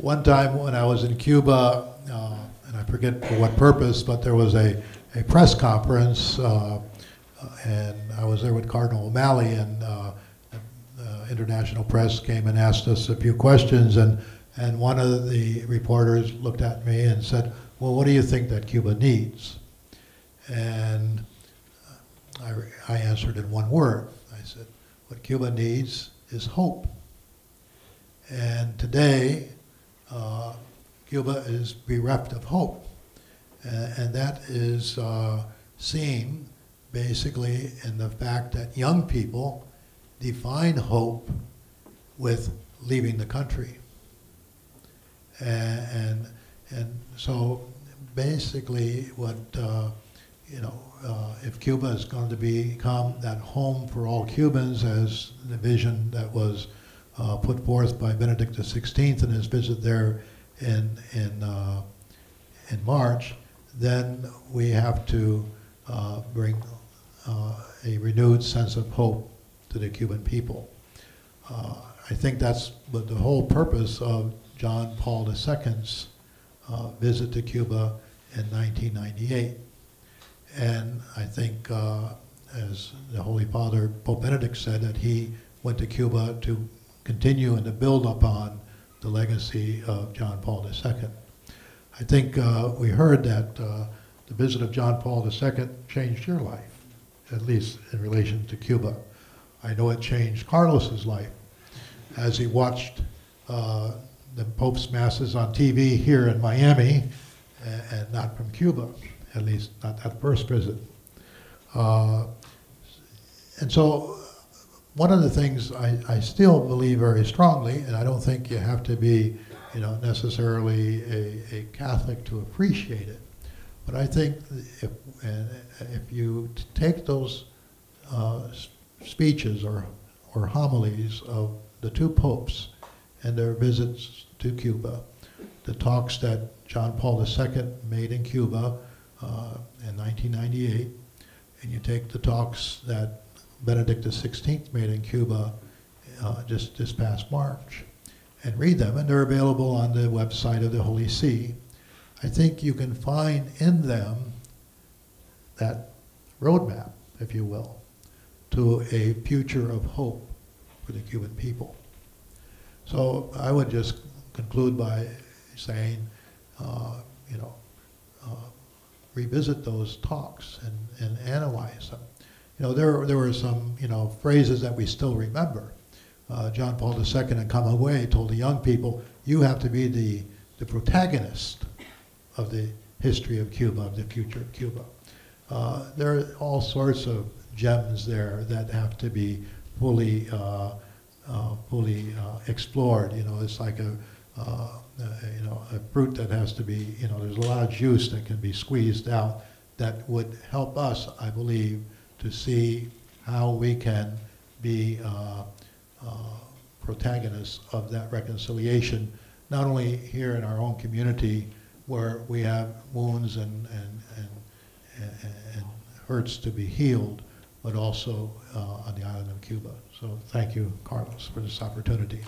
one time when I was in Cuba, and I forget for what purpose, but there was a press conference, and I was there with Cardinal O'Malley, and international press came and asked us a few questions, and one of the reporters looked at me and said, well, what do you think that Cuba needs? And I answered in one word. I said, what Cuba needs is hope. And today, Cuba is bereft of hope. And that is seen basically in the fact that young people define hope with leaving the country. And so basically what, if Cuba is going to become that home for all Cubans, as the vision that was put forth by Benedict XVI in his visit there in March, then we have to bring a renewed sense of hope to the Cuban people. I think that's what the whole purpose of John Paul II's visit to Cuba in 1998. And I think, as the Holy Father, Pope Benedict said, that he went to Cuba to continue and to build upon the legacy of John Paul II. I think we heard that the visit of John Paul II changed your life, at least in relation to Cuba. I know it changed Carlos's life as he watched the Pope's Masses on TV here in Miami, and not from Cuba, at least not that first visit. And so one of the things I still believe very strongly, and I don't think you have to be necessarily a Catholic to appreciate it, but I think if you take those speeches or homilies of the two popes and their visits to Cuba, the talks that John Paul II made in Cuba in 1998, and you take the talks that Benedict XVI made in Cuba just this past March, and read them, and they're available on the website of the Holy See, I think you can find in them that roadmap, if you will, to a future of hope for the Cuban people. So I would just conclude by saying, revisit those talks and analyze them. There were some phrases that we still remember. John Paul II in Come Away told the young people, you have to be the protagonist of the history of Cuba, of the future of Cuba. There are all sorts of gems there that have to be fully explored. It's like a fruit that has to be, there's a lot of juice that can be squeezed out that would help us, I believe, to see how we can be protagonists of that reconciliation, not only here in our own community where we have wounds and hurts to be healed, but also on the island of Cuba. So thank you, Carlos, for this opportunity.